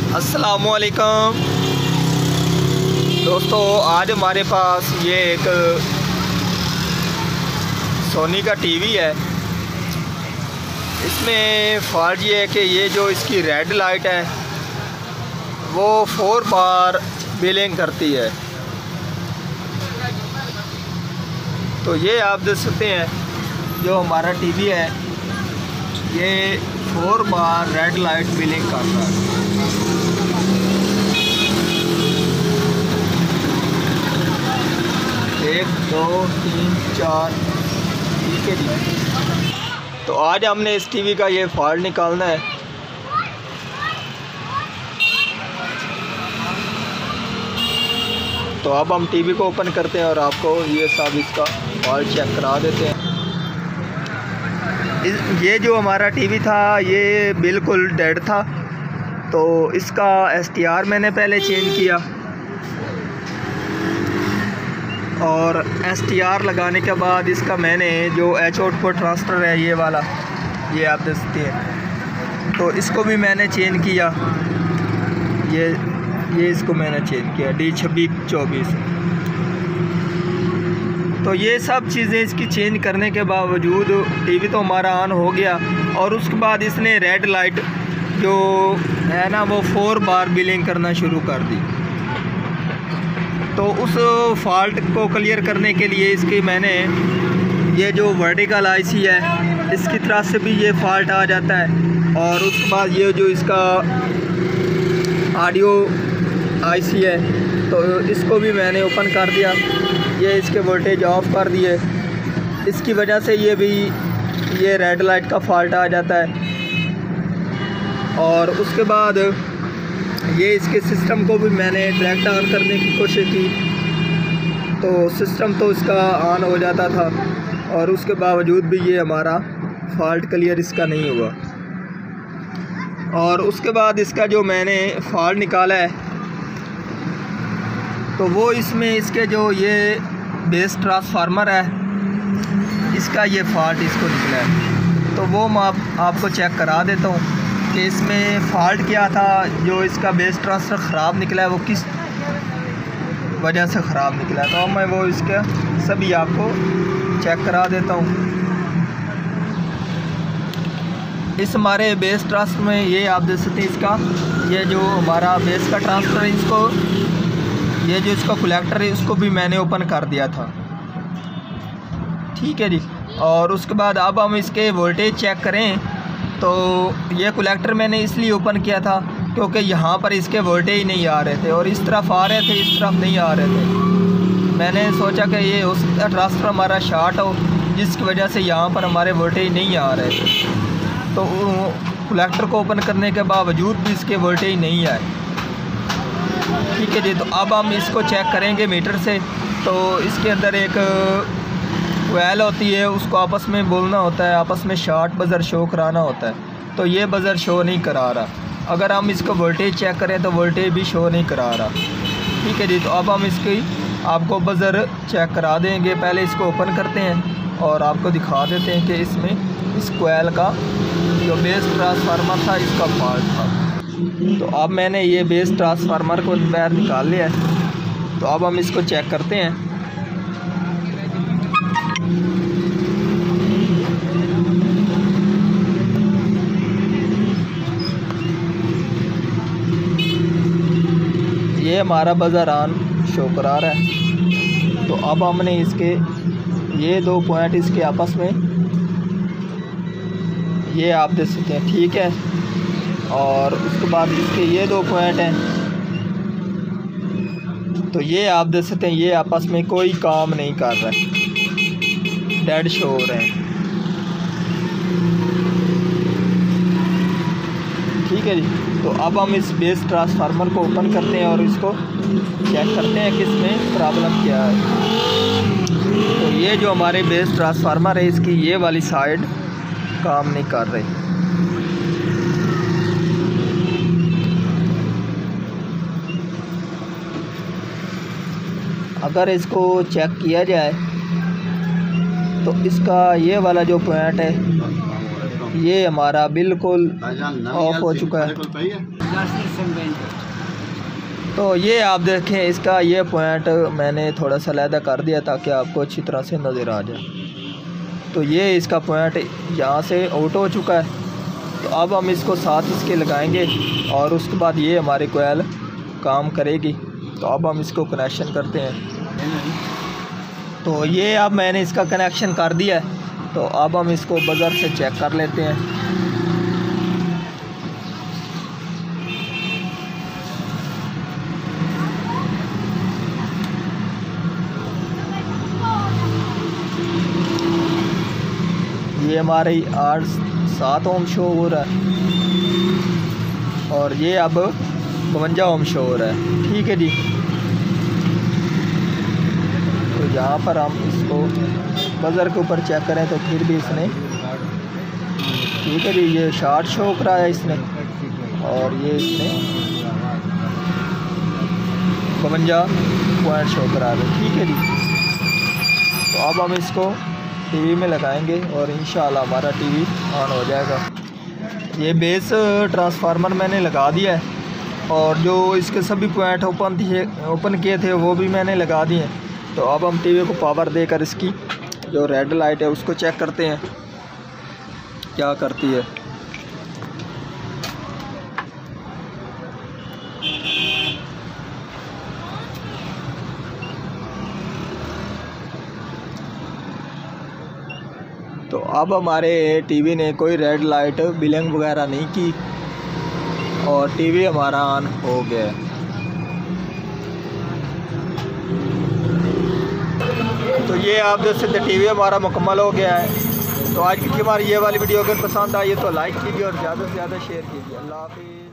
अस्सलामुअलैकुम दोस्तों, आज हमारे पास ये एक सोनी का टीवी है। इसमें फॉल्ट ये है कि ये जो इसकी रेड लाइट है वो 4 बार बिलिंग करती है। तो ये आप देख सकते हैं जो हमारा टीवी है ये 4 बार रेड लाइट बिलिंग करता है। एक, दो, तीन, चार, ठीक है जी। तो आज हमने इस टीवी का ये फॉल्ट निकालना है। तो अब हम टीवी को ओपन करते हैं और आपको ये सब इसका फॉल्ट चेक करा देते हैं। ये जो हमारा टीवी था ये बिल्कुल डेड था, तो इसका STR मैंने पहले चेंज किया और STR लगाने के बाद इसका मैंने जो H आउटपुट ट्रांसफ़र है ये वाला, ये आप देख सकते हैं, तो इसको भी मैंने चेंज किया। ये इसको मैंने चेंज किया D2624। तो ये सब चीज़ें इसकी चेंज करने के बावजूद टीवी तो हमारा ऑन हो गया और उसके बाद इसने रेड लाइट जो है ना वो 4 बार बिलिंग करना शुरू कर दी। तो उस फॉल्ट को क्लियर करने के लिए इसकी मैंने ये जो वर्टिकल IC है इसकी तरफ से भी ये फॉल्ट आ जाता है और उसके बाद ये जो इसका ऑडियो IC है तो इसको भी मैंने ओपन कर दिया। ये इसके वोल्टेज ऑफ कर दिए, इसकी वजह से ये रेड लाइट का फॉल्ट आ जाता है। और उसके बाद ये इसके सिस्टम को भी मैंने डायरेक्ट ऑन करने की कोशिश की तो सिस्टम तो इसका ऑन हो जाता था और उसके बावजूद भी ये हमारा फॉल्ट क्लियर इसका नहीं हुआ। और उसके बाद इसका जो मैंने फॉल्ट निकाला है तो वो इसमें इसके जो ये बेस ट्रांसफार्मर है इसका ये फॉल्ट इसको निकला है। तो वो मैं आपको चेक करा देता हूँ कि इसमें फ़ॉल्ट क्या था। जो इसका बेस ट्रांसफ़र ख़राब निकला है वो किस वजह से ख़राब निकला है, तो मैं वो इसका सभी आपको चेक करा देता हूँ। इस हमारे बेस ट्रांसफ़र में ये आप देख सकते हैं इसका ये जो हमारा बेस का ट्रांसफ़र है इसको ये जो इसका कलेक्टर है उसको भी मैंने ओपन कर दिया था, ठीक है जी। और उसके बाद अब हम इसके वोल्टेज चेक करें तो ये कलेक्टर मैंने इसलिए ओपन किया था क्योंकि यहाँ पर इसके वोल्टेज नहीं आ रहे थे और इस तरफ आ रहे थे, इस तरफ नहीं आ रहे थे। मैंने सोचा कि ये उस ट्रांसफ़र हमारा शॉर्ट हो जिसकी वजह से यहाँ पर हमारे वोल्टेज नहीं आ रहे थे। तो कलेक्टर को ओपन करने के बावजूद भी इसके वोल्टेज नहीं आए, ठीक है जी। तो अब हम इसको चेक करेंगे मीटर से। तो इसके अंदर एक कोयल होती है, उसको आपस में बोलना होता है, आपस में शॉर्ट बज़र शो कराना होता है। तो ये बज़र शो नहीं करा रहा। अगर हम इसको वोल्टेज चेक करें तो वोल्टेज भी शो नहीं करा रहा, ठीक है जी। तो अब हम इसकी आपको बज़र चेक करा देंगे। पहले इसको ओपन करते हैं और आपको दिखा देते हैं कि इसमें इस कोयल का जो बेस ट्रांसफार्मर था इसका फॉल्ट था। तो अब मैंने ये बेस ट्रांसफार्मर को बाहर निकाल लिया है। तो अब हम इसको चेक करते हैं। ये हमारा बज़र ऑन शो करा रहा है। तो अब हमने इसके ये 2 पॉइंट इसके आपस में ये आप देख सकते हैं, ठीक है। और उसके बाद इसके ये 2 पॉइंट हैं तो ये आप देख सकते हैं ये आपस में कोई काम नहीं कर रहा है, डेड शो हो रहे हैं, ठीक है जी। तो अब हम इस बेस ट्रांसफार्मर को ओपन करते हैं और इसको चेक करते हैं कि इसमें प्रॉब्लम क्या है। तो ये जो हमारे बेस ट्रांसफार्मर है इसकी ये वाली साइड काम नहीं कर रही। अगर इसको चेक किया जाए तो इसका ये वाला जो पॉइंट है ये हमारा बिल्कुल ऑफ हो चुका है। तो ये आप देखें, इसका ये पॉइंट मैंने थोड़ा सा अलहदा कर दिया ताकि आपको अच्छी तरह से नज़र आ जाए। तो ये इसका पॉइंट यहाँ से आउट हो चुका है। तो अब हम इसको साथ इसके लगाएंगे और उसके बाद ये हमारी कोयल काम करेगी। तो अब हम इसको कनेक्शन करते हैं। तो ये अब मैंने इसका कनेक्शन कर दिया है। तो अब हम इसको बज़र से चेक कर लेते हैं। ये हमारी 8-7 ओम शो हो रहा है और ये अब 52 ओम शो हो रहा है। ठीक है जी। तो यहाँ पर हम इसको बज़र के ऊपर चेक करें तो फिर भी इसने, ठीक है जी, ये शॉर्ट शो करा है इसने और ये इसने 52 पॉइंट शो करा है। ठीक है जी। तो अब हम इसको टीवी में लगाएंगे और इंशाल्लाह हमारा टीवी ऑन हो जाएगा। ये बेस ट्रांसफार्मर मैंने लगा दिया है और जो इसके सभी पॉइंट ओपन किए थे वो भी मैंने लगा दिए। तो अब हम टीवी को पावर देकर इसकी जो रेड लाइट है उसको चेक करते हैं क्या करती है। तो अब हमारे टीवी ने कोई रेड लाइट बिलिंग वगैरह नहीं की और टीवी हमारा ऑन हो गया। तो ये आप देख सकते टीवी हमारा मुकम्मल हो गया है। तो आज की हमारी ये वाली वीडियो अगर पसंद आई है तो लाइक कीजिए और ज़्यादा से ज़्यादा शेयर कीजिए। अल्लाह हाफ़िज़।